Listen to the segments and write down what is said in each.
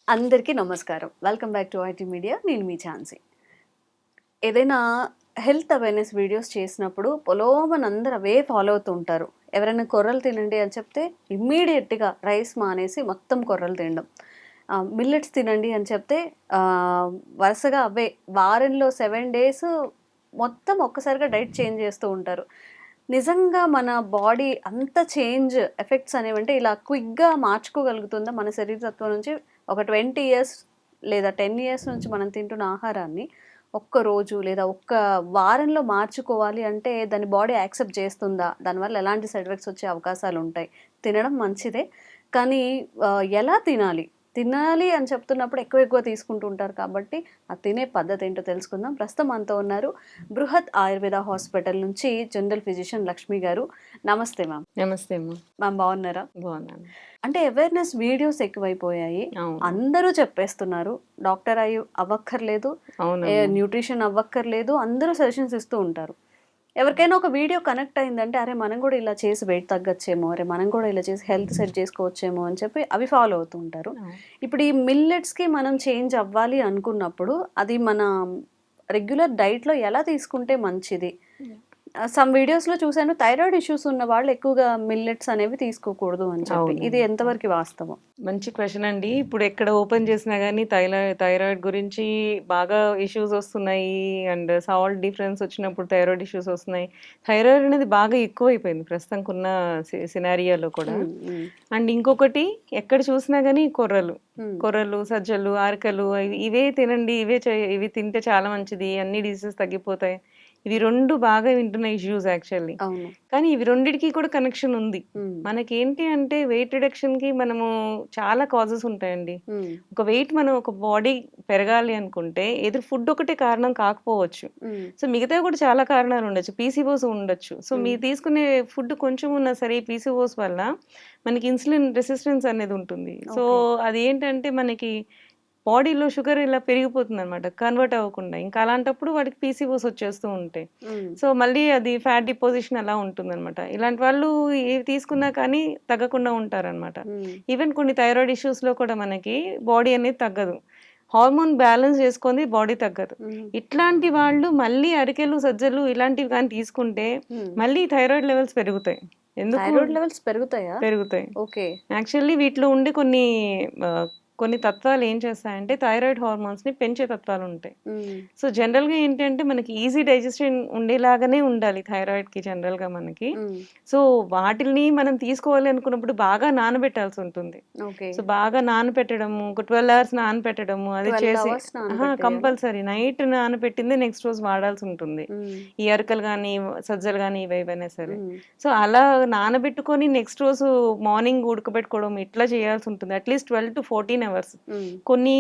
అందరికీ నమస్కారం. Welcome back to IT media. నేను మీ ఝాన్సీ. ఏదైనా హెల్త్ అవేర్‌నెస్ వీడియోస్ చేసినప్పుడు పొలోమని అందరూ అవే ఫాలో అవుతూ ఉంటారు. ఎవరైనా కొర్రలు తినండి అని చెప్తే ఇమ్మీడియేట్‌గా రైస్ మానేసి మొత్తం కొర్రలు తినడం. మిల్లెట్స్ తినండి అని చెప్తే వరుసగా అవే వారంలో 7 డేస్ మొత్తం ఒక్కసారిగా డైట్ చేంజ్ చేస్తూ ఉంటారు. నిజంగా మన బాడీ అంత చేంజ్ ఎఫెక్ట్స్ అనేవంటే ఇలా క్విక్‌గా మార్చుకోగలుగుతుందా మన శరీరతత్వం నుంచి? ఒక 20 ఇయర్స్ లేదా 10 ఇయర్స్ నుంచి మనం తింటున్న ఆహారాన్ని ఒక్క రోజు లేదా ఒక్క వారంలో మార్చుకోవాలి అంటే దాని బాడీ యాక్సెప్ట్ చేస్తుందా? దానివల్ల ఎలాంటి సైడ్ ఎఫెక్ట్స్ వచ్చే అవకాశాలుంటాయి? తినడం మంచిదే. కానీ ఎలా తినాలి? తినాలి అని చెప్తున్నప్పుడు ఎక్కువ తీసుకుంటూ ఉంటారు కాబట్టి ఆ తినే పద్ధతి ఏంటో తెలుసుకుందాం. ప్రస్తుతం మనతో ఉన్నారు బృహత్ ఆయుర్వేద హాస్పిటల్ నుంచి జనరల్ ఫిజిషియన్ లక్ష్మి గారు. నమస్తే మ్యామ్. నమస్తే అమ్మ. మ్యామ్ బాగున్నారా? బాగున్నాను. అంటే అవేర్‌నెస్ వీడియోస్ ఎక్కువైపోయాయి. అవును. అందరూ చెప్పేస్తున్నారు. డాక్టర్ అవ్వక్కర్లేదు. అవునమ్మా. న్యూట్రిషన్ అవ్వక్కర్లేదు. అందరూ సజెషన్స్ ఇస్తూ ఉంటారు. ఎవరికైనా ఒక వీడియో కనెక్ట్ అయిందంటే, అరే! మనం గూడా ఇలా చేసి వెయిట్ తగ్గచ్చేమో, అరే! మనం కూడా ఇలా చేసి హెల్త్ సెట్ చేసుకోవచ్చేమో అని చెప్పి అవి ఫాలో అవుతూ ఉంటారు. అవును. ఇప్పుడు ఈ మిల్లెట్స్‌కి మనం చేంజ్ అవ్వాలి అనుకున్నప్పుడు, అది మన రెగ్యులర్ డైట్‌లో ఎలా తీసుకుంటే మంచిది? సమ్ వీడియోస్‌లో చూసాను థైరాయిడ్ ఇష్యూస్ ఉన్న వాళ్ళు ఎక్కువగా మిల్లెట్స్ అనేవి తీసుకోకూడదు అని చెప్పి. ఇది అవునండి. ఎంతవరకు వాస్తవం? మంచి క్వెషన్ అండి. ఇప్పుడు ఎక్కడ ఓపెన్ చేసినా గానీ థైరాయిడ్ గురించి బాగా ఇష్యూస్ వస్తున్నాయి. అండ్ సాల్ట్ డిఫరెన్స్ వచ్చినప్పుడు థైరాయిడ్ ఇష్యూస్ వస్తున్నాయి. థైరాయిడ్ అనేది బాగా ఎక్కువైపోయింది ప్రస్తుతానికున్న సినారియోలో కూడా. హ్మ్. హ్మ్. అండ్ ఇంకొకటి ఎక్కడ చూసినా గానీ కొర్రలు. హ్మ్. కొర్రలు, సజ్జలు, ఆరికలు ఇవే తినండి. ఇవి తింటే చాలా మంచిది. అన్ని డిసీజెస్ తగ్గిపోతాయి. ఇవి 2 బాగా వింటున్న ఇష్యూస్ యాక్చువల్లీ. అవును. కానీ ఇవి రెండిటికి కూడా కనెక్షన్ ఉంది. హ్మ్. మనకేంటి అంటే వెయిట్ రిడక్షన్‌కి మనము చాలా కాజెస్ ఉంటాయండి. హ్మ్. ఒక బాడీ పెరగాలి అనుకుంటే ఎదురు ఫుడ్ ఒకటే కారణం కాకపోవచ్చు. హ్మ్. సో, మిగతావి కూడా చాలా కారణాలు ఉండొచ్చు. పీసీఓస్ ఉండొచ్చు. సో, హ్మ్. మీరు తీసుకునే ఫుడ్ కొంచెం ఉన్నా సరే పీసీఓస్ వల్ల మనకి ఇన్సులిన్ రెసిస్టెన్స్ అనేది ఉంటుంది. So, okay. అదేంటంటే మనకి బాడీలో షుగర్ ఇలా పెరిగిపోతుందనమాట. కన్వర్ట్ అవ్వకుండా. ఇంకా అలాంటప్పుడు వాడికి పీసీఓస్ వచ్చేస్తూ ఉంటాయి. హ్మ్. సో, మళ్ళీ అది ఫ్యాట్ డిపాజిషన్ అలా ఉంటుందనమాట. ఇలాంటి వాళ్ళు ఏవి తీసుకున్నా కానీ తగ్గకుండా ఉంటారనమాట. హ్మ్. ఈవెన్ కొన్ని థైరాయిడ్ ఇష్యూస్‌లో కూడా మనకి బాడీ అనేది తగ్గదు. హార్మోన్ బ్యాలెన్స్ చేసుకొని బాడీ తగ్గదు. హ్మ్. ఇట్లాంటి వాళ్ళు మళ్ళీ అరికెలు, సజ్జలు ఇలాంటివి గాని తీసుకుంటే హ్మ్. మళ్ళీ థైరాయిడ్ లెవెల్స్ పెరుగుతాయి. ఎందుకు థైరాయిడ్ లెవెల్స్ పెరుగుతాయా? పెరుగుతాయి. ఓకే. యాక్చువల్లీ వీటిలో ఉండే కొన్ని తత్వాలు ఏం చేస్తాయంటే థైరాయిడ్ హార్మోన్స్‌ని పెంచే తత్వాలుంటాయి. హ్మ్. సో, జనరల్‌గా ఏంటంటే మనకి ఈజీ డైజెషన్ ఉండేలాగానే ఉండాలి థైరాయిడ్‌కి జనరల్‌గా మనకి. హ్మ్. సో, వాటిల్ని మనం తీసుకోవాలి అనుకున్నప్పుడు బాగా నానబెట్టాల్సుంటుంది. ఓకే. సో, బాగా నానపెట్టడము, ఒక 12 అవర్స్ నానపెట్టడము, అది 12 చేసి అవర్స్ నానబెట్టేయాలా? కంపల్సరీ నైట్ నానపెట్టిందే నెక్స్ట్ రోజు వాడాల్సుంటుంది. హ్మ్. ఈ అరికలు గానీ, సజ్జలు గానీ ఏవైనా సరే. హ్మ్. సో, అలా నానబెట్టుకొని నెక్స్ట్ రోజు మార్నింగ్ ఉడకబెట్టుకోవడం ఇట్లా చేయాల్సుంటుంది. At least 12-14 hours. హ్మ్. కొన్ని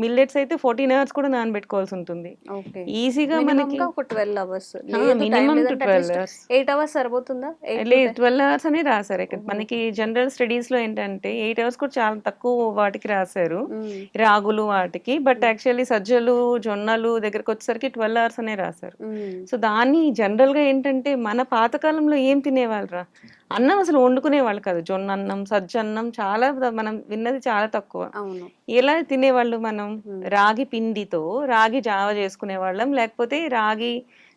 మిల్లెట్స్ అయితే 14 అవర్స్ కూడా నానబెట్టుకోవాల్సుంటుంది. ఓకే. ఈజీగా మనకి మినిమమ్‌గా ఒక 12 అవర్స్. లేదు టైం మినిమమ్ టు లేదంటే 12 అట్‌లీస్ట్ అవర్స్. 8 అవర్స్ సరిపోతుందా? 8 లేదు 12 అవర్స్ అనే రాసారు ఇక్కడ. ఓహో! మనకి జనరల్ స్టడీస్‌లో ఏంటంటే 8 అవర్స్ కూడా చాలా తక్కువ వాటికి రాసారు. హ్మ్. రాగులు వాటికి. బట్ హ్మ్. యాక్చువల్లీ సజ్జలు, జొన్నలు దగ్గరకొచ్చేసరికి 12 అవర్స్ అనే రాసారు. హ్మ్. సో, దాన్ని జనరల్‌గా ఏంటంటే మన పాతకాలంలో ఏం తినేవాళ్ళురా? అన్నం అసలు వండుకునేవాళ్ళు కాదు. జొన్నన్నం, సజ్జన్నం చాలా మనం విన్నది చాలా తక్కువ. అవును. ఎలా తినేవాళ్ళు మనం? హ్మ్. రాగి పిండితో రాగి జావ చేసుకునేవాళ్ళం. లేకపోతే రాగి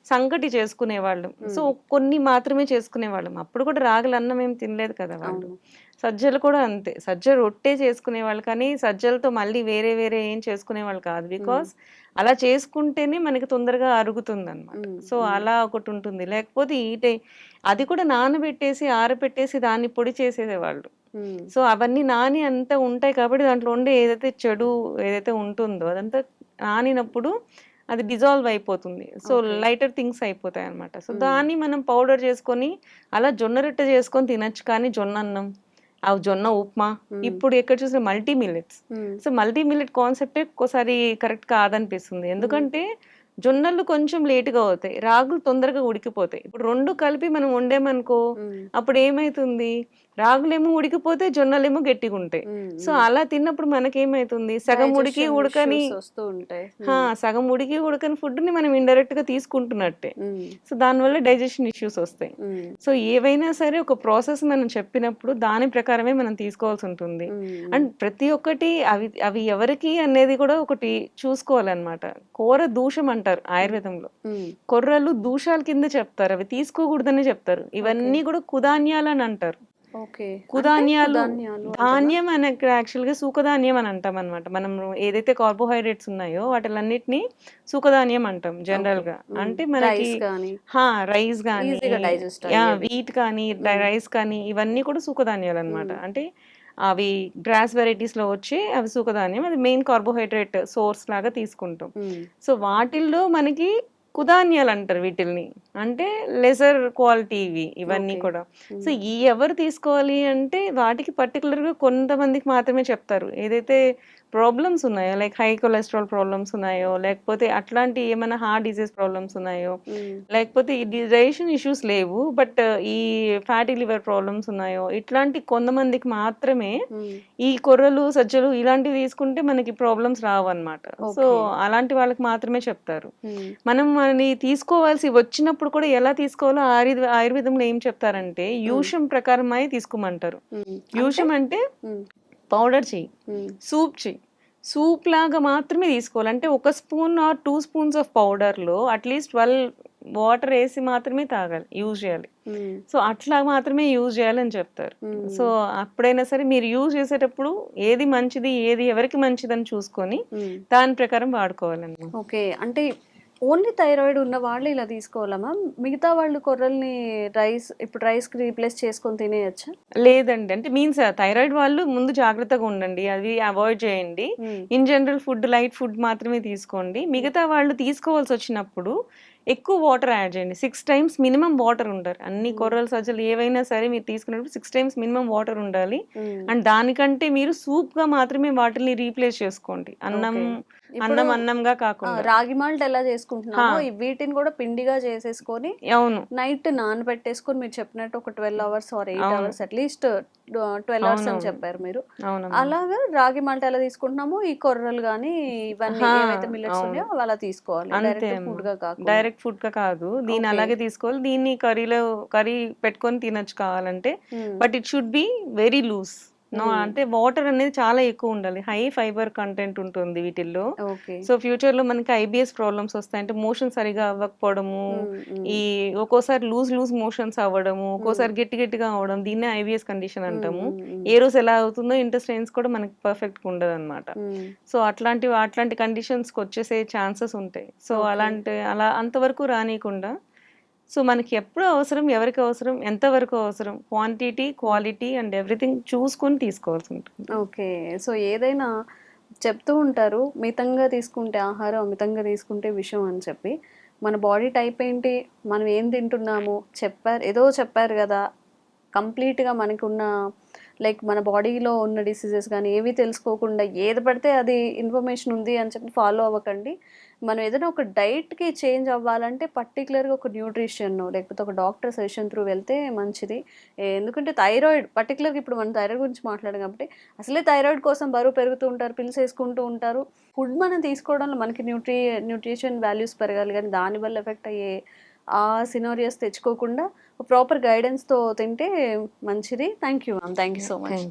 సంకటి చేసుకునేవాళ్ళం. సో, హ్మ్. కొన్ని మాత్రమే చేసుకునేవాళ్ళం. అప్పుడు కూడా రాగుల అన్నం ఏం తినలేదు కదా వాళ్ళు. అవును. సజ్జలు కూడా అంతే. సజ్జ రొట్టె చేసుకునేవాళ్ళు కానీ, సజ్జలతో మళ్ళీ వేరే వేరే ఏం చేసుకునేవాళ్ళు కాదు. హ్మ్. బికాజ్ అలా చేసుకుంటేనే మనకి తొందరగా అరుగుతుందనమాట. హ్మ్. సో, హ్మ్. అలా ఒకటుంటుంది. లేకపోతే అది కూడా నానబెట్టేసి, ఆరబెట్టేసి దాన్ని పొడి చేసేసేవాళ్ళు. హ్మ్. సో, అవన్నీ నాని అంతా ఉంటాయి కాబట్టి దాంట్లో ఉండే ఏదైతే చెడు ఏదైతే ఉంటుందో అదంతా నానినప్పుడు అది డిజాల్వ్ అయిపోతుంది. So, okay. లైటర్ థింగ్స్ అయిపోతాయన్నమాట. సో, హ్మ్. దాన్ని మనం పౌడర్ చేసుకొని అలా జొన్న రొట్టె చేసుకొని తినొచ్చు. కానీ జొన్నన్నం, జొన్న ఉప్మా హ్మ్. ఇప్పుడు ఎక్కడ చూసినా మల్టీ మిల్లెట్స్. హ్మ్. సో, మల్టీ మిల్లెట్ కాన్సెప్టే ఒక్కోసారి కరెక్ట్ కాదనిపిస్తుంది. హ్మ్. ఎందుకంటే జొన్నలు కొంచెం లేట్‌గా అవుతాయి. రాగులు తొందరగా ఉడికిపోతాయి. ఇప్పుడు 2 కలిపి మనం వండామనుకో హ్మ్. అప్పుడేమైతుంది? రాగులేమో ఉడికిపోతే జొన్నలేమో గట్టిగా ఉంటాయి. సో అలా తిన్నప్పుడు మనకేమైతుంది, సగం ఉడికి ఉడకని వస్తూ ఉంటాయి. సగం ఉడికి ఉడకని ఫుడ్ని మనం ఇండైరెక్ట్ గా తీసుకుంటున్నట్టే. సో దానివల్ల డైజెషన్ ఇష్యూస్ వస్తాయి. సో ఏవైనా సరే ఒక ప్రాసెస్ మనం చెప్పినప్పుడు దాని ప్రకారమే మనం తీసుకోవాల్సి ఉంటుంది. అండ్ ప్రతి ఒక్కటి అవి అవి ఎవరికి అనేది కూడా ఒకటి చూసుకోవాలన్నమాట. కూర దూషం అంటారు ఆయుర్వేదంలో, కొర్రలు దూషాల కింద చెప్తారు, అవి తీసుకోకూడదని చెప్తారు. ఇవన్నీ కూడా కుధాన్యాలు అని అంటారు. కుధాన్యాలు, ధాన్యం అని యాక్చువల్ గా సూకధాన్యం అని అంటాం అనమాట. మనం ఏదైతే కార్బోహైడ్రేట్స్ ఉన్నాయో వాటిలన్నిటిని సూకధాన్యం అంటాం జనరల్ గా. అంటే మనకి రైస్ కానీ, వీట్ కానీ, రైస్ కానీ ఇవన్నీ కూడా సూకధాన్యాలు అనమాట. అంటే అవి గ్రాస్ వెరైటీస్ లో వచ్చి అవి సూకధాన్యం, అది మెయిన్ కార్బోహైడ్రేట్ సోర్స్ లాగా తీసుకుంటాం. సో వాటిల్లో మనకి కుధాన్యాలు అంటారు వీటిల్ని, అంటే లెజర్ క్వాలిటీ ఇవన్నీ కూడా. సో ఈ ఎవరు తీసుకోవాలి అంటే వాటికి పర్టికులర్ గా కొంతమందికి మాత్రమే చెప్తారు. ఏదైతే ప్రాబ్లమ్స్ ఉన్నాయో, లైక్ హై కొలెస్ట్రాల్ ప్రాబ్లమ్స్ ఉన్నాయో, లేకపోతే అట్లాంటి ఏమైనా హార్ట్ డిసీజ్ ప్రాబ్లమ్స్ ఉన్నాయో, లేకపోతే ఈ డైజెషన్ ఇష్యూస్ లేవు బట్ ఈ ఫ్యాటీ లివర్ ప్రాబ్లమ్స్ ఉన్నాయో, ఇట్లాంటి కొంతమందికి మాత్రమే ఈ కొర్రలు సజ్జలు ఇలాంటివి తీసుకుంటే మనకి ప్రాబ్లమ్స్ రావు అనమాట. సో అలాంటి వాళ్ళకి మాత్రమే చెప్తారు. మనం మనని తీసుకోవాల్సి వచ్చినప్పుడు కూడా ఎలా తీసుకోవాలో ఆయుర్వేదంలో ఏం చెప్తారంటే యూషం ప్రకారం అయి తీసుకోమంటారు. యూషం అంటే పౌడర్ చెయ్యి, సూప్ చెయ్యి, సూప్ లాగా మాత్రమే తీసుకోవాలి. అంటే 1 స్పూన్ ఆర్ 2 స్పూన్స్ ఆఫ్ పౌడర్లో అట్లీస్ట్ 12 వాటర్ వేసి మాత్రమే తాగాలి, యూజ్ చేయాలి. సో అట్లా మాత్రమే యూజ్ చేయాలని చెప్తారు. సో అప్పుడైనా సరే మీరు యూజ్ చేసేటప్పుడు ఏది మంచిది, ఏది ఎవరికి మంచిది అని చూసుకొని దాని ప్రకారం వాడుకోవాలన్నమాట. ఓకే, అంటే ఓన్లీ థైరాయిడ్ ఉన్న వాళ్ళు ఇలా తీసుకోవాలమ్మా? మిగతా వాళ్ళు కొర్రల్ని ఇప్పుడు రైస్కి రీప్లేస్ చేసుకొని తినేయచ్చా? లేదండి, అంటే మీన్స్ థైరాయిడ్ వాళ్ళు ముందు జాగ్రత్తగా ఉండండి, అది అవాయిడ్ చేయండి. In general food, light food మాత్రమే తీసుకోండి. మిగతా వాళ్ళు తీసుకోవాల్సి వచ్చినప్పుడు ఎక్కువ వాటర్ యాడ్ చేయండి. 6 times మినిమం వాటర్ ఉండాలి. అన్ని కొర్రలు సజ్జలు ఏవైనా సరే మీరు తీసుకున్నప్పుడు 6 times మినిమం వాటర్ ఉండాలి. అండ్ దానికంటే మీరు సూప్ గా మాత్రమే వాటిని రీప్లేస్ చేసుకోండి, అన్నంగా కాకుండా. రాగి మాల్ట్ ఎలా చేసుకుంటున్నామో వీటిని కూడా పిండిగా చేసేసుకొని నైట్ నానబెట్టేసుకొని మీరు చెప్పినట్టు ఒక 12 hours or 8 hours, at least 12 hours అని చెప్పారు మీరు. అలాగా రాగి మాల్ట్ ఎలా తీసుకుంటున్నామో ఈ కొర్రలు కానీ ఇవన్నీ ఏవైతే మిల్లెట్స్ ఉన్నాయో అవి అలా తీసుకోవాలి, డైరెక్ట్ ఫుడ్ గా కాకుండా. డైరెక్ట్ ఫుడ్ గా కాదు, దీన్ని అలాగే తీసుకోవాలి. దీన్ని కర్రీ పెట్టుకొని తినొచ్చు కావాలంటే, but it should be very loose. అంటే వాటర్ అనేది చాలా ఎక్కువ ఉండాలి, హై ఫైబర్ కంటెంట్ ఉంటుంది వీటిల్లో. సో ఫ్యూచర్ లో మనకి ఐబిఎస్ ప్రాబ్లమ్స్ వస్తాయి, అంటే మోషన్ సరిగా అవ్వకపోవడము, ఈ ఒక్కోసారి లూజ్ మోషన్స్ అవ్వడము, ఒక్కోసారి గట్టిగా అవ్వడం, దీన్నే ఐబిఎస్ కండిషన్ అంటాము. ఏ రోజు ఎలా అవుతుందో ఇంటెస్టైన్స్ కూడా మనకి పర్ఫెక్ట్ గా ఉండదు అనమాట. సో అట్లాంటి కండిషన్స్ కి వచ్చేసే ఛాన్సెస్ ఉంటాయి. సో అలా అంతవరకు రానియకుండా, సో మనకి ఎప్పుడు అవసరం, ఎవరికి అవసరం, ఎంతవరకు అవసరం, క్వాంటిటీ, క్వాలిటీ అండ్ ఎవ్రీథింగ్ చూసుకొని తీసుకోవాల్సి ఉంటుంది. ఓకే, సో ఏదైనా చెప్తూ ఉంటారు మితంగా తీసుకుంటే ఆహారం, అమితంగా తీసుకుంటే విషం అని చెప్పి. మన బాడీ టైప్ ఏంటి, మనం ఏం తింటున్నాము ఏదో చెప్పారు కదా, కంప్లీట్గా మనకున్న లైక్ మన బాడీలో ఉన్న డిసీజెస్ కానీ ఏవి తెలుసుకోకుండా ఏది పడితే అది ఇన్ఫర్మేషన్ ఉంది అని చెప్పి ఫాలో అవ్వకండి. మనం ఏదైనా ఒక డైట్కి చేంజ్ అవ్వాలంటే పర్టికులర్గా ఒక న్యూట్రిషన్ లేకపోతే ఒక డాక్టర్ సజెషన్ త్రూ వెళ్తే మంచిది. ఎందుకంటే థైరాయిడ్ పర్టికులర్గా ఇప్పుడు మనం థైరాయిడ్ గురించి మాట్లాడాం కాబట్టి, అసలే థైరాయిడ్ కోసం బరువు పెరుగుతూ ఉంటారు, పిల్స్ వేసుకుంటూ ఉంటారు. ఫుడ్ మనం తీసుకోవడంలో మనకి న్యూట్రిషన్ వాల్యూస్ పెరగాలి, కానీ దానివల్ల ఎఫెక్ట్ అయ్యే ఆ సినారియోస్ తెచ్చుకోకుండా ప్రాపర్ గైడెన్స్తో తింటే మంచిది. Thank you ma'am, thank you so much.